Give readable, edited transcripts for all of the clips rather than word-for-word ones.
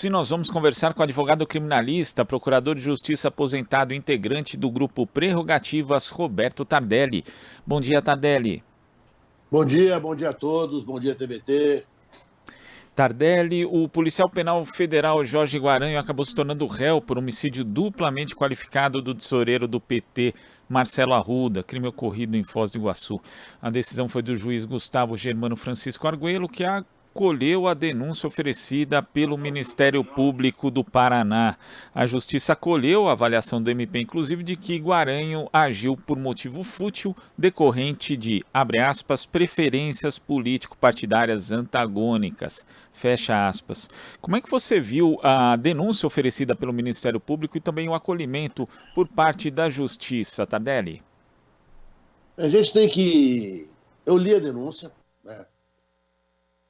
E nós vamos conversar com o advogado criminalista, procurador de justiça aposentado, integrante do grupo Prerrogativas, Roberto Tardelli. Bom dia, Tardelli. Bom dia a todos, bom dia TBT. Tardelli, o policial penal federal Jorge Guaranho acabou se tornando réu por homicídio duplamente qualificado do tesoureiro do PT, Marcelo Arruda, crime ocorrido em Foz do Iguaçu. A decisão foi do juiz Gustavo Germano Francisco Arguello, que acolheu a denúncia oferecida pelo Ministério Público do Paraná. A Justiça acolheu a avaliação do MP, inclusive, de que Guaranho agiu por motivo fútil decorrente de, abre aspas, preferências político-partidárias antagônicas, fecha aspas. Como é que você viu a denúncia oferecida pelo Ministério Público e também o acolhimento por parte da Justiça, Tardelli? A gente tem que... Eu li a denúncia, né?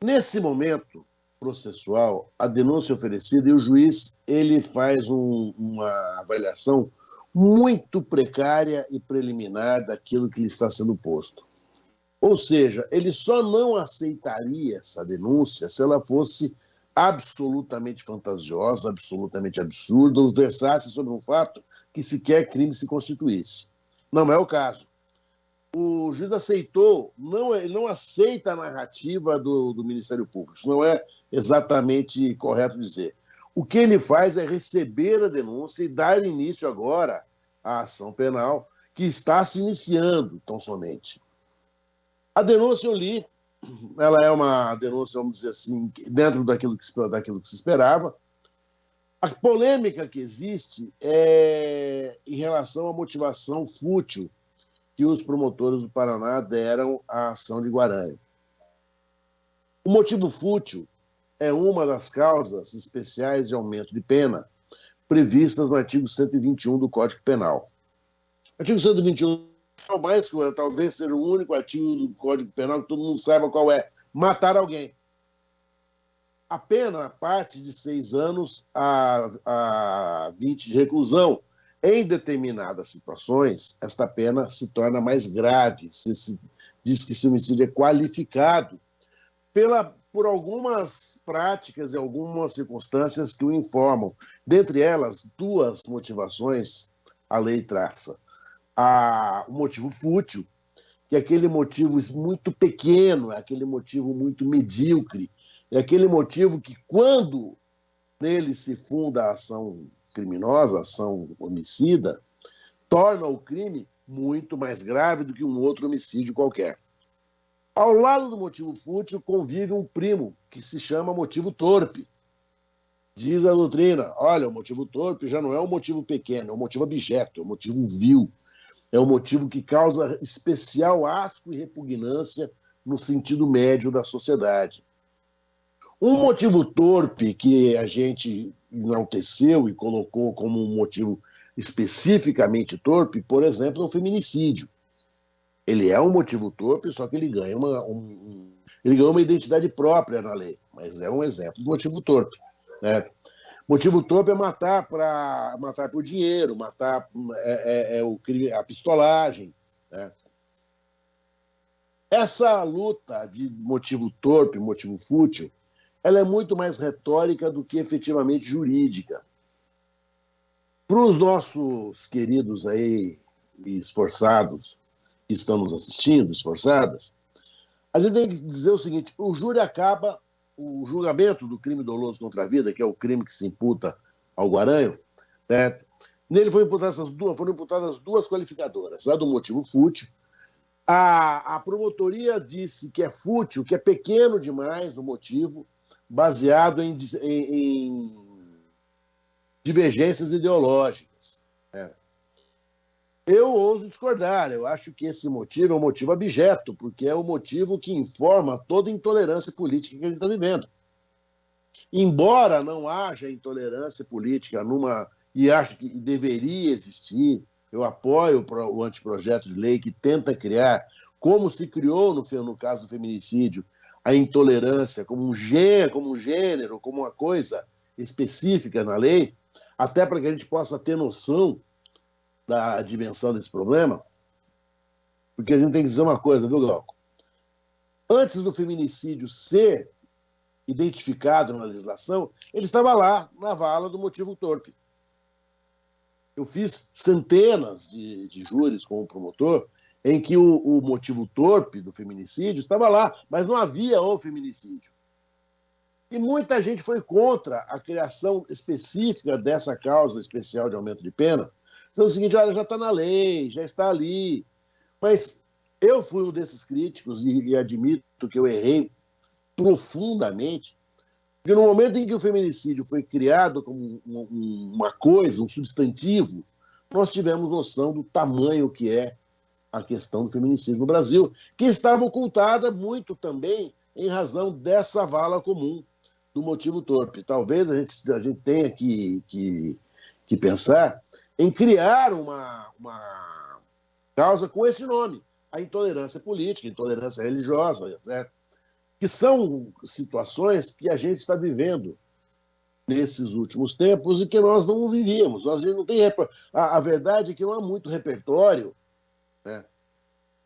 Nesse momento processual, a denúncia oferecida e o juiz ele faz uma avaliação muito precária e preliminar daquilo que lhe está sendo posto. Ou seja, ele só não aceitaria essa denúncia se ela fosse absolutamente fantasiosa, absolutamente absurda, ou versasse sobre um fato que sequer crime se constituísse. Não é o caso. O juiz aceitou, ele não aceita a narrativa do Ministério Público. Isso não é exatamente correto dizer. O que ele faz é receber a denúncia e dar início agora à ação penal que está se iniciando tão somente. A denúncia eu li, ela é uma denúncia, vamos dizer assim, dentro daquilo que se esperava. A polêmica que existe é em relação à motivação fútil que os promotores do Paraná deram à ação de Guaranho. O motivo fútil é uma das causas especiais de aumento de pena previstas no artigo 121 do Código Penal. O artigo 121 mais que talvez seja o único artigo do Código Penal que todo mundo saiba qual é: matar alguém. A pena parte de 6 anos a 20 de reclusão. Em determinadas situações, esta pena se torna mais grave. Se diz que esse homicídio é qualificado por algumas práticas e algumas circunstâncias que o informam. Dentre elas, 2 motivações a lei traça. O motivo fútil, que é aquele motivo muito pequeno, é aquele motivo muito medíocre, é aquele motivo que, quando nele se funda a ação criminosa, ação homicida, torna o crime muito mais grave do que um outro homicídio qualquer. Ao lado do motivo fútil convive um primo, que se chama motivo torpe. Diz a doutrina, olha, o motivo torpe já não é um motivo pequeno, é um motivo abjeto, é um motivo vil, é um motivo que causa especial asco e repugnância no sentido médio da sociedade. Um motivo torpe que a gente enalteceu e colocou como um motivo especificamente torpe, por exemplo, é o feminicídio. Ele é um motivo torpe, só que ele ganha uma identidade própria na lei, mas é um exemplo de motivo torpe, né? Motivo torpe é matar por dinheiro, matar o crime, a pistolagem, né? Essa luta de motivo torpe, motivo fútil, ela é muito mais retórica do que efetivamente jurídica. Para os nossos queridos aí esforçados que estão nos assistindo, esforçadas, a gente tem que dizer o seguinte: o júri acaba, o julgamento do crime doloso contra a vida, que é o crime que se imputa ao Guaranho, né? Nele foram imputadas 2 qualificadoras, a do motivo fútil. A promotoria disse que é fútil, que é pequeno demais o motivo, baseado em divergências ideológicas, né? Eu ouso discordar, eu acho que esse motivo é um motivo abjeto, porque é o motivo que informa toda a intolerância política que a gente está vivendo. Embora não haja intolerância política e acho que deveria existir, eu apoio o anteprojeto de lei que tenta criar, como se criou no caso do feminicídio, a intolerância como um gênero, como uma coisa específica na lei, até para que a gente possa ter noção da dimensão desse problema, porque a gente tem que dizer uma coisa, viu, Glauco? Antes do feminicídio ser identificado na legislação, ele estava lá na vala do motivo torpe. Eu fiz centenas de júris como promotor em que o motivo torpe do feminicídio estava lá, mas não havia o feminicídio. E muita gente foi contra a criação específica dessa causa especial de aumento de pena, dizendo o seguinte: olha, já está na lei, já está ali. Mas eu fui um desses críticos e admito que eu errei profundamente, porque no momento em que o feminicídio foi criado como uma coisa, um substantivo, nós tivemos noção do tamanho que é a questão do feminicídio no Brasil, que estava ocultada muito também em razão dessa vala comum do motivo torpe. Talvez a gente tenha que pensar em criar uma causa com esse nome, a intolerância política, a intolerância religiosa, etc., que são situações que a gente está vivendo nesses últimos tempos e que nós não vivíamos. Nós não tem a verdade é que não há muito repertório, né,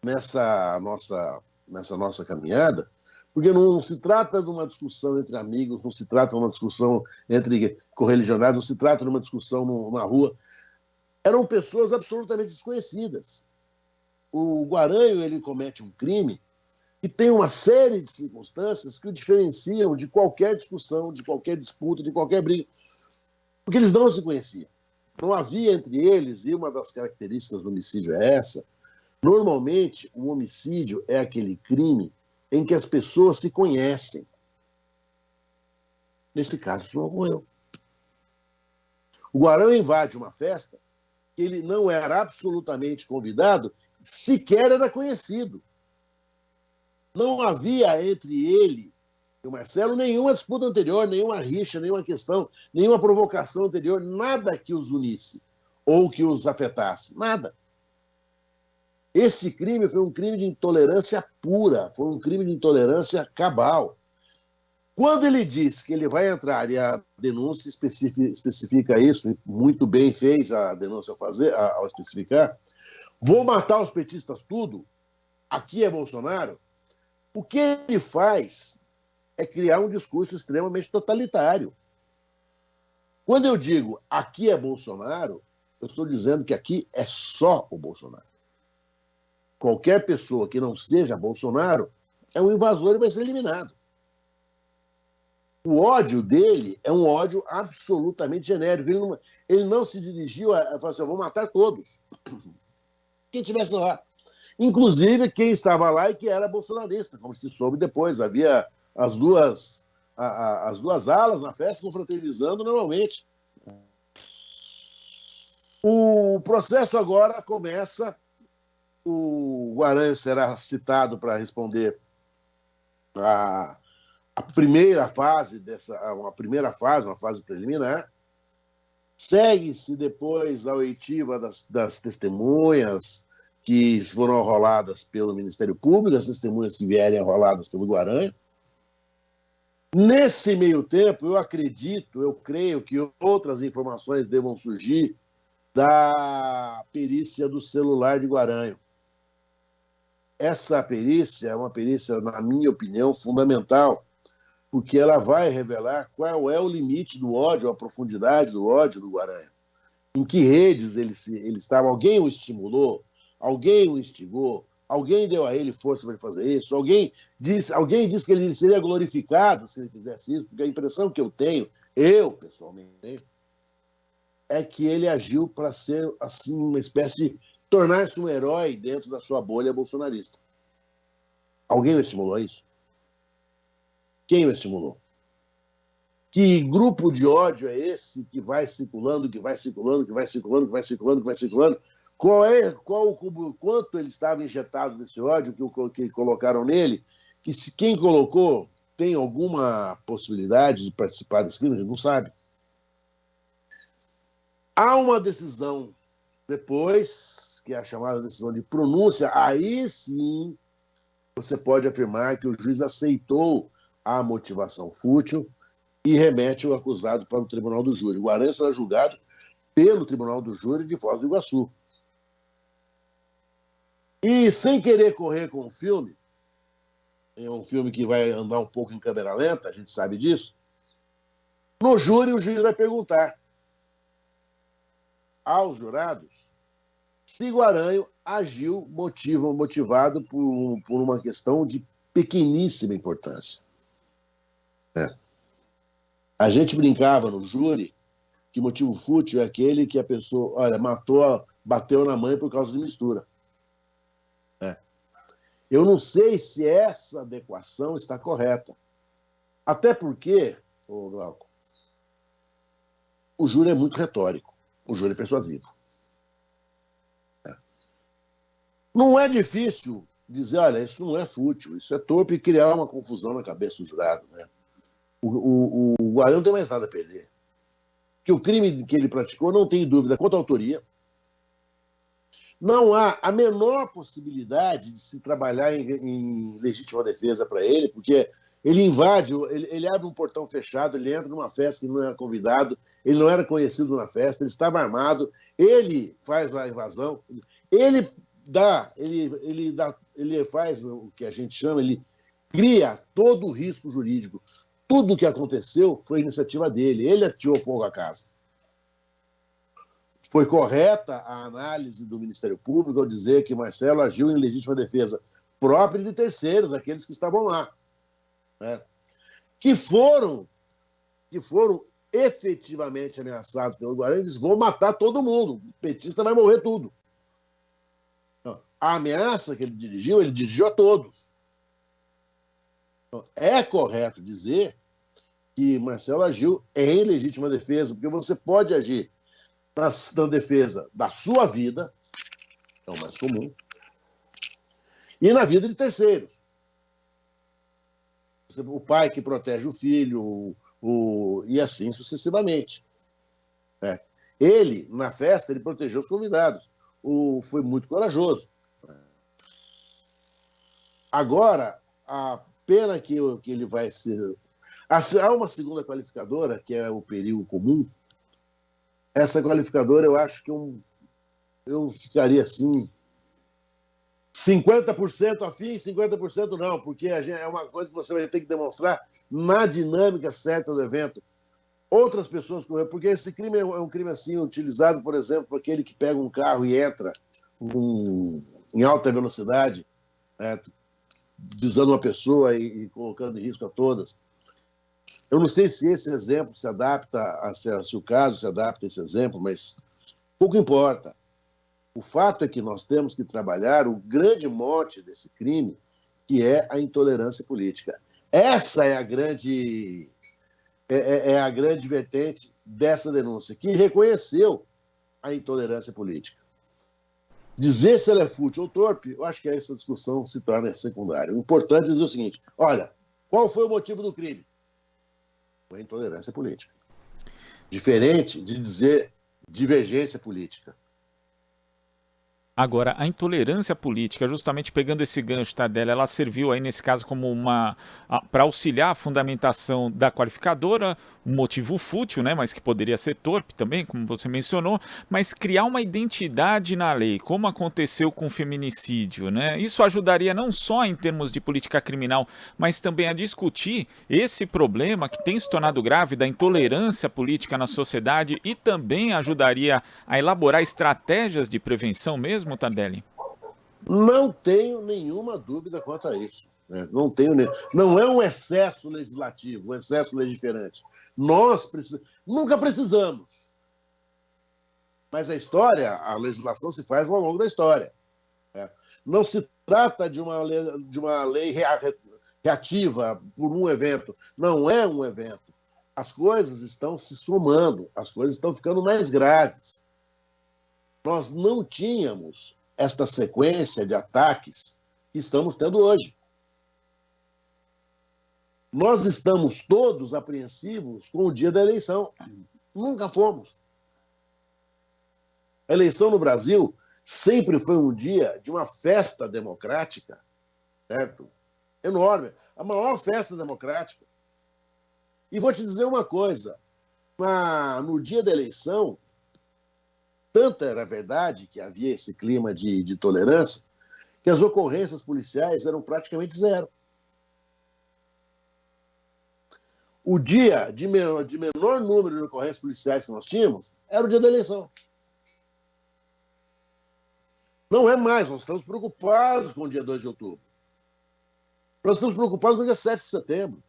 nessa nossa caminhada, porque não se trata de uma discussão entre amigos, não se trata de uma discussão entre correligionários, não se trata de uma discussão na rua. Eram pessoas absolutamente desconhecidas. O Guaranho, ele comete um crime e tem uma série de circunstâncias que o diferenciam de qualquer discussão, de qualquer disputa, de qualquer briga, porque eles não se conheciam. Não havia entre eles, e uma das características do homicídio é essa, normalmente o homicídio é aquele crime em que as pessoas se conhecem. Nesse caso, isso não ocorreu. O Guarão invade uma festa que ele não era absolutamente convidado, sequer era conhecido. Não havia entre ele e o Marcelo nenhuma disputa anterior, nenhuma rixa, nenhuma questão, nenhuma provocação anterior, nada que os unisse ou que os afetasse, nada. Este crime foi um crime de intolerância pura, foi um crime de intolerância cabal. Quando ele diz que ele vai entrar, e a denúncia especifica isso, muito bem fez a denúncia ao especificar, vou matar os petistas tudo, aqui é Bolsonaro, o que ele faz é criar um discurso extremamente totalitário. Quando eu digo aqui é Bolsonaro, eu estou dizendo que aqui é só o Bolsonaro. Qualquer pessoa que não seja Bolsonaro é um invasor e vai ser eliminado. O ódio dele é um ódio absolutamente genérico. Ele não se dirigiu a falar assim: eu vou matar todos. Quem estivesse lá. Inclusive quem estava lá e que era bolsonarista, como se soube depois. Havia as duas alas na festa confraternizando normalmente. O processo agora começa. O Guaranho será citado para responder a primeira fase uma fase preliminar. Segue-se depois a oitiva das testemunhas que foram arroladas pelo Ministério Público, as testemunhas que vierem arroladas pelo Guaranho. Nesse meio tempo, eu creio que outras informações devam surgir da perícia do celular de Guaranho. Essa perícia é uma perícia, na minha opinião, fundamental, porque ela vai revelar qual é o limite do ódio, a profundidade do ódio do Guaranho. Em que redes ele estava, alguém o estimulou, alguém o instigou, alguém deu a ele força para ele fazer isso, alguém disse que ele seria glorificado se ele fizesse isso, porque a impressão que eu tenho, eu pessoalmente, é que ele agiu para ser assim uma espécie de tornar-se um herói dentro da sua bolha bolsonarista. Alguém o estimulou a isso? Quem o estimulou? Que grupo de ódio é esse que vai circulando, que vai circulando, que vai circulando, que vai circulando, que vai circulando? Quanto ele estava injetado nesse ódio que colocaram nele? Que se quem colocou tem alguma possibilidade de participar desse crime? A gente não sabe. Há uma decisão depois, que é a chamada decisão de pronúncia, aí sim você pode afirmar que o juiz aceitou a motivação fútil e remete o acusado para o tribunal do júri. O Guaranho será julgado pelo tribunal do júri de Foz do Iguaçu. E sem querer correr com o filme, é um filme que vai andar um pouco em câmera lenta, a gente sabe disso. No júri, o juiz vai perguntar aos jurados se Guaranho agiu motivado por uma questão de pequeníssima importância. A gente brincava no júri que motivo fútil é aquele que a pessoa, olha, bateu na mãe por causa de mistura. Eu não sei se essa adequação está correta. Até porque, Glauco, o júri é muito retórico, o júri é persuasivo. Não é difícil dizer, olha, isso não é fútil, isso é torpe, e criar uma confusão na cabeça do jurado. Né? O Guarani não tem mais nada a perder. Que o crime que ele praticou, não tem dúvida quanto à autoria. Não há a menor possibilidade de se trabalhar em legítima defesa para ele, porque ele invade, ele abre um portão fechado, ele entra numa festa que não era convidado, ele não era conhecido na festa, ele estava armado, ele faz a invasão, ele faz o que a gente chama, ele cria todo o risco jurídico. Tudo o que aconteceu foi iniciativa dele, ele atirou fogo à casa. Foi correta a análise do Ministério Público ao dizer que Marcelo agiu em legítima defesa própria e de terceiros, aqueles que estavam lá, né? que foram efetivamente ameaçados pelo Guarani, eles vão matar todo mundo, o petista vai morrer tudo. Então, a ameaça que ele dirigiu a todos. Então, é correto dizer que Marcelo agiu em legítima defesa, porque você pode agir na defesa da sua vida, é o mais comum, e na vida de terceiros. O pai que protege o filho, e assim sucessivamente. Ele, na festa, ele protegeu os convidados. Foi muito corajoso. Agora, a pena que ele vai ser... Há uma segunda qualificadora, que é o perigo comum. Essa qualificadora, eu acho que eu ficaria assim, 50% afim, 50% não, porque é uma coisa que você vai ter que demonstrar na dinâmica certa do evento. Outras pessoas correram, porque esse crime é um crime assim, utilizado, por exemplo, por aquele que pega um carro e entra em alta velocidade, visando uma pessoa e colocando em risco a todas. Eu não sei se esse exemplo se adapta, se o caso se adapta a esse exemplo, mas pouco importa. O fato é que nós temos que trabalhar o grande mote desse crime, que é a intolerância política. Essa é a grande vertente dessa denúncia, que reconheceu a intolerância política. Dizer se ela é fútil ou torpe, eu acho que essa discussão se torna secundária. O importante é dizer o seguinte, olha, qual foi o motivo do crime? Foi a intolerância política. Diferente de dizer divergência política. Agora, a intolerância política, justamente pegando esse gancho, Tardelli, ela serviu aí nesse caso como para auxiliar a fundamentação da qualificadora, um motivo fútil, né, mas que poderia ser torpe também, como você mencionou, mas criar uma identidade na lei, como aconteceu com o feminicídio, né? Isso ajudaria não só em termos de política criminal, mas também a discutir esse problema que tem se tornado grave da intolerância política na sociedade e também ajudaria a elaborar estratégias de prevenção mesmo, Tardelli? Não tenho nenhuma dúvida quanto a isso. Né? Não é um excesso legislativo, um excesso legiferante. Nós nunca precisamos. Mas a legislação se faz ao longo da história. Né? Não se trata de uma lei reativa por um evento. Não é um evento. As coisas estão se somando, as coisas estão ficando mais graves. Nós não tínhamos esta sequência de ataques que estamos tendo hoje. Nós estamos todos apreensivos com o dia da eleição. Nunca fomos. A eleição no Brasil sempre foi um dia de uma festa democrática, certo? Enorme. A maior festa democrática. E vou te dizer uma coisa. No dia da eleição, tanto era verdade que havia esse clima de tolerância, que as ocorrências policiais eram praticamente zero. O dia de menor número de ocorrências policiais que nós tínhamos era o dia da eleição. Não é mais, nós estamos preocupados com o dia 2 de outubro. Nós estamos preocupados com o dia 7 de setembro.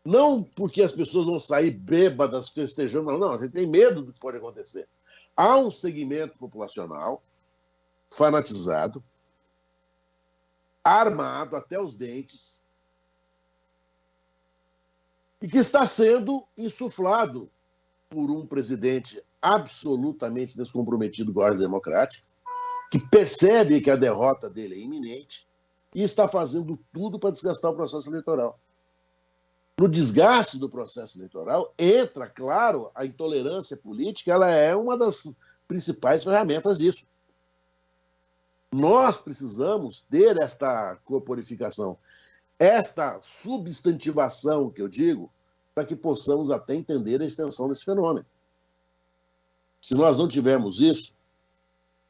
Não porque as pessoas vão sair bêbadas festejando, não, a gente tem medo do que pode acontecer. Há um segmento populacional fanatizado, armado até os dentes, e que está sendo insuflado por um presidente absolutamente descomprometido com a ordem democrática, que percebe que a derrota dele é iminente e está fazendo tudo para desgastar o processo eleitoral. No desgaste do processo eleitoral, entra, claro, a intolerância política, ela é uma das principais ferramentas disso. Nós precisamos ter esta corporificação, esta substantivação, que eu digo, para que possamos até entender a extensão desse fenômeno. Se nós não tivermos isso,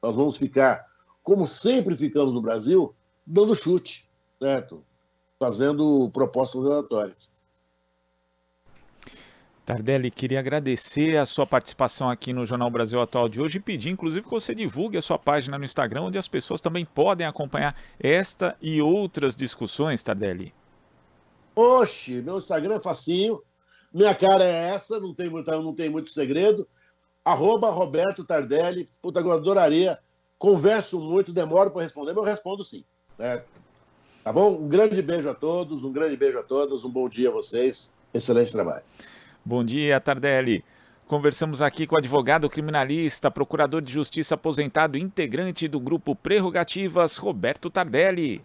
nós vamos ficar, como sempre ficamos no Brasil, dando chute, certo? Fazendo propostas aleatórias. Tardelli, queria agradecer a sua participação aqui no Jornal Brasil Atual de hoje e pedir, inclusive, que você divulgue a sua página no Instagram, onde as pessoas também podem acompanhar esta e outras discussões, Tardelli. Oxe, meu Instagram é facinho, minha cara é essa, não tem muito segredo, @Roberto Tardelli, puta, eu adoraria, converso muito, demoro para responder, mas eu respondo sim, né? Tá bom? Um grande beijo a todos, um bom dia a vocês, excelente trabalho. Bom dia, Tardelli. Conversamos aqui com o advogado criminalista, procurador de justiça aposentado e integrante do grupo Prerrogativas, Roberto Tardelli.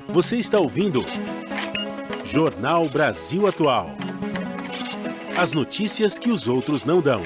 Você está ouvindo Jornal Brasil Atual. As notícias que os outros não dão.